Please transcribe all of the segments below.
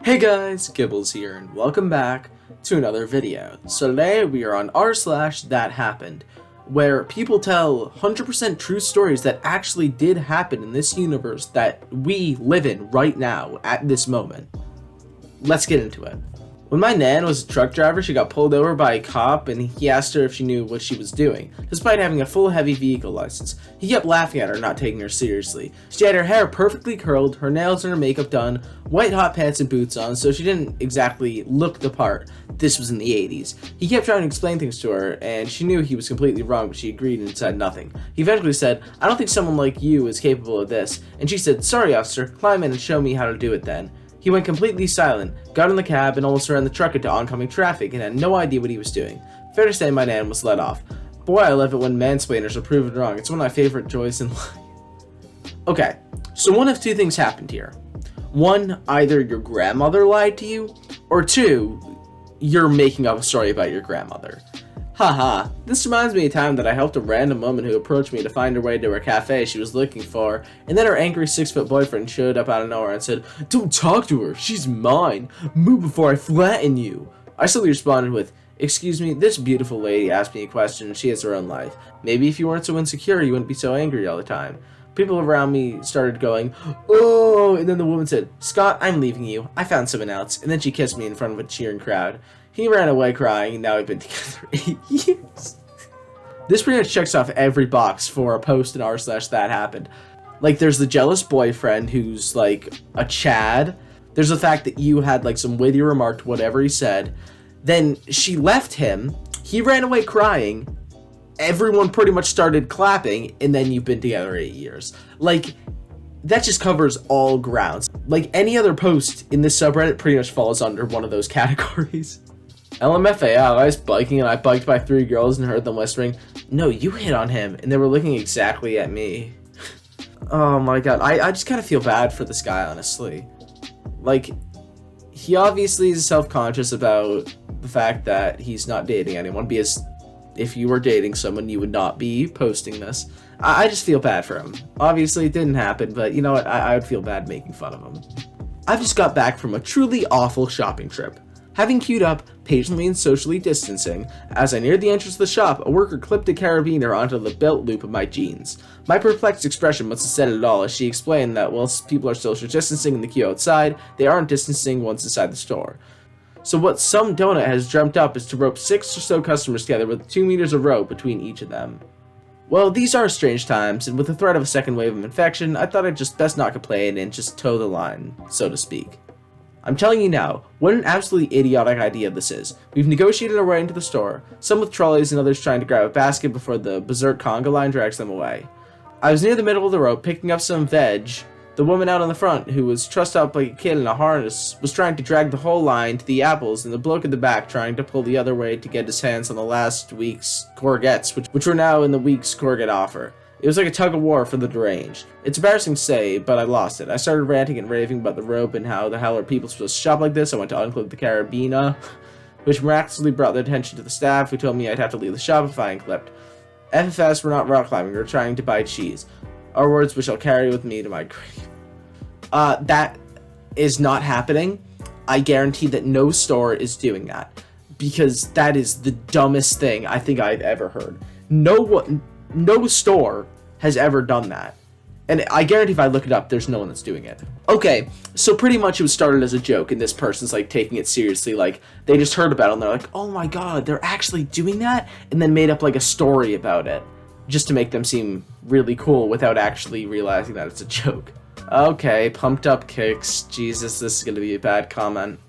Hey guys, Gibbles here, and welcome back to another video. So today we are on r/thathappened, where people tell 100% true stories that actually did happen in this universe that we live in right now, at this moment. Let's get into it. When my nan was a truck driver, she got pulled over by a cop and he asked her if she knew what she was doing, despite having a full heavy vehicle license. He kept laughing at her, not taking her seriously. She had her hair perfectly curled, her nails and her makeup done, white hot pants and boots on, so she didn't exactly look the part. This was in the 80s. He kept trying to explain things to her, and she knew he was completely wrong, but she agreed and said nothing. He eventually said, "I don't think someone like you is capable of this," and she said, "Sorry officer, climb in and show me how to do it then." He went completely silent, got in the cab, and almost ran the truck into oncoming traffic and had no idea what he was doing. Fair to say my nan was let off. Boy, I love it when mansplainers are proven wrong. It's one of my favorite joys in life. Okay, so one of two things happened here. One, either your grandmother lied to you, or two, you're making up a story about your grandmother. Haha, this reminds me of a time that I helped a random woman who approached me to find her way to her cafe she was looking for, and then her angry 6-foot boyfriend showed up out of nowhere and said, "Don't talk to her, she's mine, move before I flatten you." I simply responded with, "Excuse me, this beautiful lady asked me a question and she has her own life. Maybe if you weren't so insecure you wouldn't be so angry all the time." People around me started going, "Oh," and then the woman said, "Scott, I'm leaving you, I found someone else," and then she kissed me in front of a cheering crowd. He ran away crying, and now we've been together 8 years. This pretty much checks off every box for a post in r/thathappened. Like, there's the jealous boyfriend who's, like, a Chad. There's the fact that you had, like, some witty remark to whatever he said. Then she left him. He ran away crying. Everyone pretty much started clapping, and then you've been together 8 years. Like, that just covers all grounds. Like, any other post in this subreddit pretty much falls under one of those categories. LMFAO, I was biking and I biked by 3 girls and heard them whispering, "No, you hit on him," and they were looking exactly at me. Oh my god, I just kind of feel bad for this guy, honestly. Like, he obviously is self-conscious about the fact that he's not dating anyone, because if you were dating someone, you would not be posting this. I just feel bad for him. Obviously, it didn't happen, but you know what? I would feel bad making fun of him. I've just got back from a truly awful shopping trip. Having queued up, patiently and socially distancing, as I neared the entrance of the shop, a worker clipped a carabiner onto the belt loop of my jeans. My perplexed expression must have said it all, as she explained that whilst people are social distancing in the queue outside, they aren't distancing once inside the store. So what some donut has dreamt up is to rope 6 or so customers together with 2 meters of rope between each of them. Well, these are strange times, and with the threat of a second wave of infection, I thought I'd just best not complain and just toe the line, so to speak. I'm telling you now, what an absolutely idiotic idea this is. We've negotiated our way into the store, some with trolleys and others trying to grab a basket before the berserk conga line drags them away. I was near the middle of the rope picking up some veg. The woman out on the front, who was trussed up like a kid in a harness, was trying to drag the whole line to the apples, and the bloke at the back trying to pull the other way to get his hands on the last week's courgettes, which were now in the week's courgette offer. It was like a tug-of-war for the deranged. It's embarrassing to say, but I lost it. I started ranting and raving about the rope and how the hell are people supposed to shop like this. I went to unclip the carabiner, which miraculously brought their attention to the staff, who told me I'd have to leave the shop if I unclipped. FFS, we're not rock climbing, we're trying to buy cheese. Are words which I'll carry with me to my grave. That is not happening. I guarantee that no store is doing that, because that is the dumbest thing I think I've ever heard. No store has ever done that. And I guarantee if I look it up, there's no one that's doing it. Okay, so pretty much it was started as a joke, and this person's like taking it seriously. Like, they just heard about it and they're like, "Oh my god, they're actually doing that?" And then made up like a story about it, just to make them seem really cool without actually realizing that it's a joke. Okay, pumped up kicks. Jesus, this is gonna be a bad comment.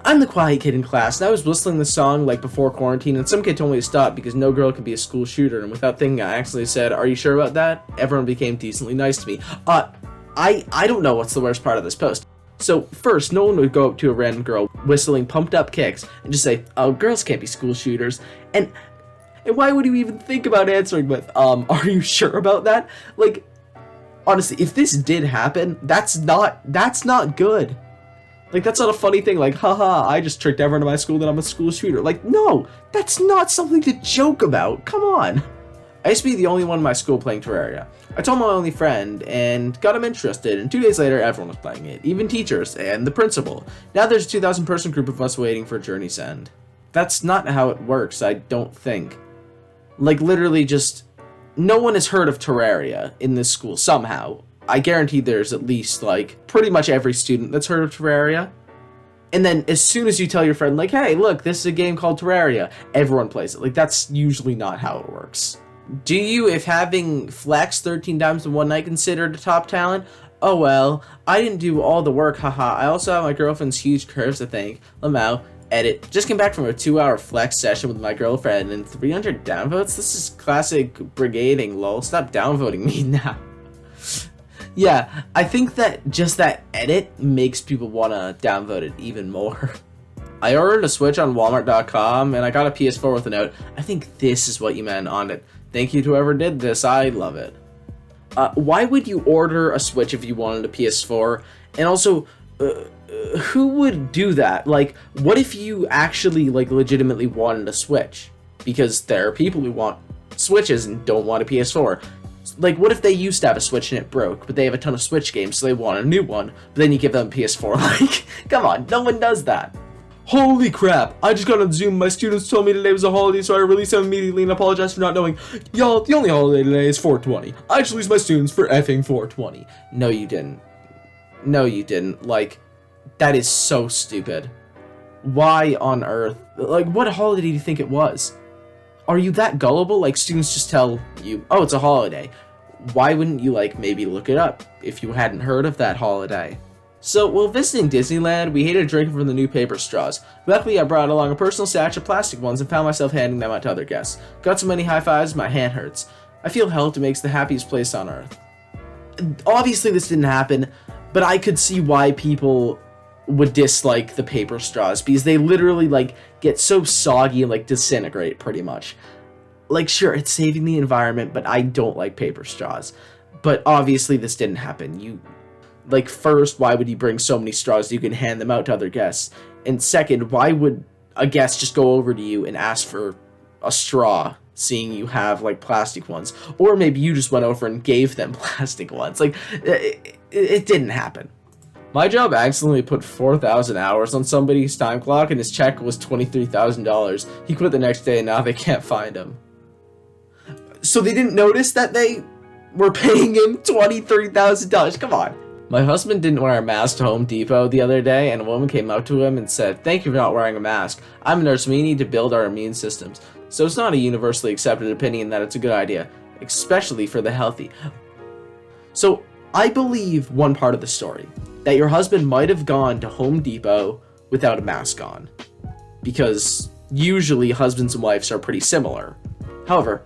I'm the quiet kid in class, and I was whistling the song like before quarantine, and some kid told me to stop because no girl can be a school shooter, and without thinking I actually said, "Are you sure about that?" Everyone became decently nice to me. I don't know what's the worst part of this post. So first, no one would go up to a random girl whistling pumped up kicks and just say, "Oh, girls can't be school shooters." And why would you even think about answering with, "Are you sure about that?" Like, honestly, if this did happen, that's not good. Like, that's not a funny thing, like, haha, I just tricked everyone in my school that I'm a school shooter. Like, no, that's not something to joke about. Come on. I used to be the only one in my school playing Terraria. I told my only friend and got him interested, and 2 days later everyone was playing it, even teachers and the principal. Now there's a 2,000 person group of us waiting for Journey's End. That's not how it works, I don't think. Like, literally just, no one has heard of Terraria in this school somehow. I guarantee there's at least, like, pretty much every student that's heard of Terraria. And then as soon as you tell your friend, like, hey, look, this is a game called Terraria, everyone plays it. Like, that's usually not how it works. Do you, if having flexed 13 times in one night, considered a top talent? Oh well, I didn't do all the work, haha. I also have my girlfriend's huge curves to thank. LMFAO, edit. Just came back from a 2-hour flex session with my girlfriend and 300 downvotes? This is classic brigading, lol. Stop downvoting me now. Yeah, I think that just that edit makes people want to downvote it even more. I ordered a Switch on Walmart.com and I got a PS4 with a note. I think this is what you meant on it. Thank you to whoever did this, I love it. Why would you order a Switch if you wanted a PS4? And also, who would do that? Like, what if you actually, like, legitimately wanted a Switch? Because there are people who want Switches and don't want a PS4. Like, what if they used to have a Switch and it broke, but they have a ton of Switch games, so they want a new one, but then you give them a PS4? Like, come on, no one does that. Holy crap, I just got on Zoom, my students told me today was a holiday, so I released them immediately and apologize for not knowing. Y'all, the only holiday today is 420. I just released my students for effing 420. No, you didn't. No, you didn't. Like, that is so stupid. Why on earth? Like, what holiday do you think it was? Are you that gullible? Like, students just tell you, oh, it's a holiday. Why wouldn't you, like, maybe look it up if you hadn't heard of that holiday? So, while visiting Disneyland, we hated drinking from the new paper straws. Luckily, I brought along a personal stash of plastic ones and found myself handing them out to other guests. Got so many high fives, my hand hurts. I feel helped. It makes the happiest place on earth. Obviously, this didn't happen, but I could see why people would dislike the paper straws, because they literally, like, get so soggy and, like, disintegrate, pretty much. Like, sure, it's saving the environment, but I don't like paper straws. But obviously, this didn't happen. Like, first, why would you bring so many straws you can hand them out to other guests? And second, why would a guest just go over to you and ask for a straw, seeing you have, like, plastic ones? Or maybe you just went over and gave them plastic ones. Like, it didn't happen. My job accidentally put 4,000 hours on somebody's time clock, and his check was $23,000. He quit the next day, and now they can't find him. So they didn't notice that they were paying him $23,000. Come on. My husband didn't wear a mask to Home Depot the other day, and a woman came up to him and said, "Thank you for not wearing a mask. I'm a nurse, we need to build our immune systems." So it's not a universally accepted opinion that it's a good idea, especially for the healthy. So I believe one part of the story, that your husband might have gone to Home Depot without a mask on, because usually husbands and wives are pretty similar. However,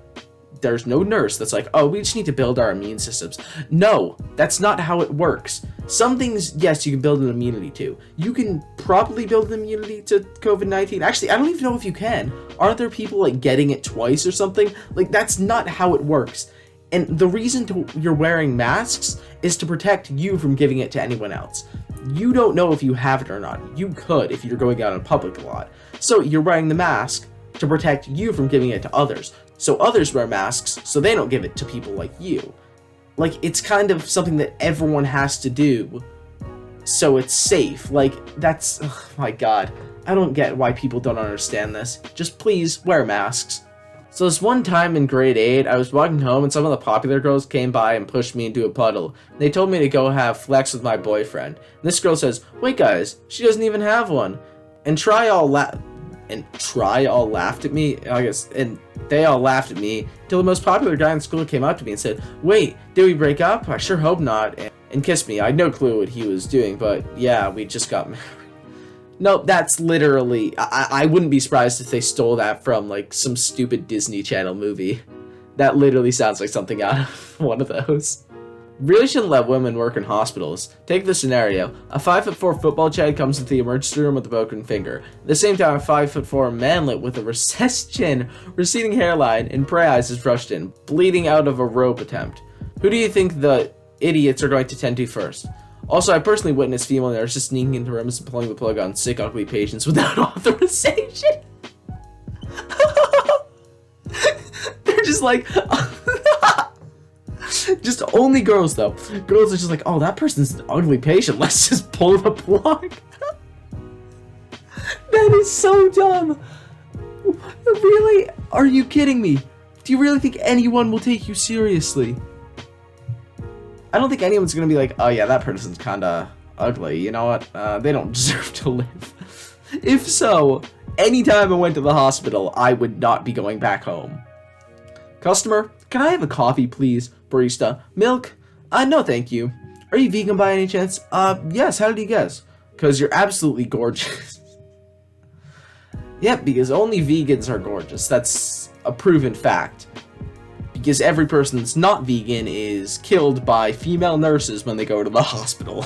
there's no nurse that's like, oh, we just need to build our immune systems. No, that's not how it works. Some things, yes, you can build an immunity to. You can probably build an immunity to COVID-19. Actually, I don't even know if you can. Aren't there people, like, getting it twice or something? Like, that's not how it works. And the reason you're wearing masks is to protect you from giving it to anyone else. You don't know if you have it or not. You could if you're going out in public a lot. So you're wearing the mask to protect you from giving it to others. So others wear masks so they don't give it to people like you. Like, it's kind of something that everyone has to do so it's safe. Like, that's, oh my god. I don't get why people don't understand this. Just please wear masks. So this one time in grade 8, I was walking home and some of the popular girls came by and pushed me into a puddle. They told me to go have flex with my boyfriend. And this girl says, "Wait guys, she doesn't even have one." And Try all laughed at me, I guess, and they all laughed at me until the most popular guy in school came up to me and said, "Wait, did we break up? I sure hope not," and kissed me. I had no clue what he was doing, but yeah, we just got married. No, that's literally, I wouldn't be surprised if they stole that from, like, some stupid Disney Channel movie. That literally sounds like something out of one of those. Really shouldn't let women work in hospitals. Take the scenario. A 5'4" football Chad comes into the emergency room with a broken finger. At the same time, a 5'4" manlet with a recessed chin, receding hairline, and prey eyes is rushed in, bleeding out of a rope attempt. Who do you think the idiots are going to tend to first? Also, I personally witnessed female nurses sneaking into rooms and pulling the plug on sick, ugly patients without authorization. They're just like, just only girls though. Girls are just like, oh, that person's an ugly patient. Let's just pull the plug. That is so dumb. Really? Are you kidding me? Do you really think anyone will take you seriously? I don't think anyone's gonna be like, oh yeah, that person's kinda ugly. You know what? They don't deserve to live. If so, anytime I went to the hospital, I would not be going back home. Customer, can I have a coffee, please? Barista, milk? No, thank you. Are you vegan by any chance? Yes, how did you guess? Because you're absolutely gorgeous. Yep, because only vegans are gorgeous. That's a proven fact. Because every person that's not vegan is killed by female nurses when they go to the hospital.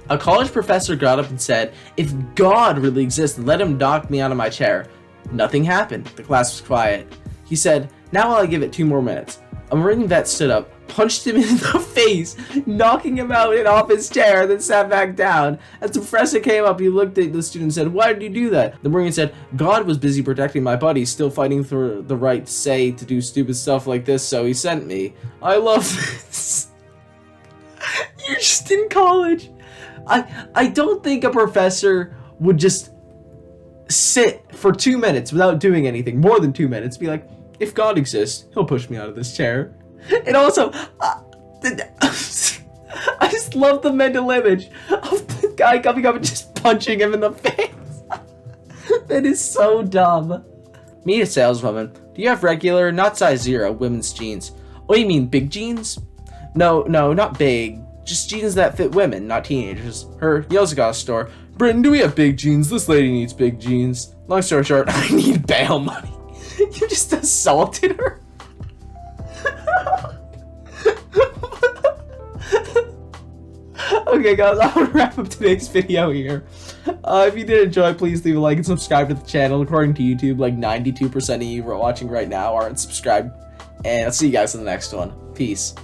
A college professor got up and said, if God really exists, let him knock me out of my chair. Nothing happened. The class was quiet. He said, now I'll give it 2 more minutes. A Marine vet stood up, punched him in the face, knocking him out and off his chair, then sat back down. As the professor came up, he looked at the student and said, why did you do that? The Marine said, God was busy protecting my buddy, still fighting for the right to do stupid stuff like this, so he sent me. I love this. You're just in college. I don't think a professor would just sit for 2 minutes without doing anything, more than 2 minutes, be like, if God exists, he'll push me out of this chair. And also, I just love the mental image of the guy coming up and just punching him in the face. That is so dumb. Meet a saleswoman. Do you have regular, not size 0, women's jeans? Oh, you mean big jeans? No, not big. Just jeans that fit women, not teenagers. He also got a store. Britton, do we have big jeans? This lady needs big jeans. Long story short, I need bail money. You just assaulted her? Okay guys, I'm gonna wrap up today's video here. If you did enjoy, please leave a like and subscribe to the channel. According to YouTube, like 92% of you who are watching right now aren't subscribed. And I'll see you guys in the next one. Peace.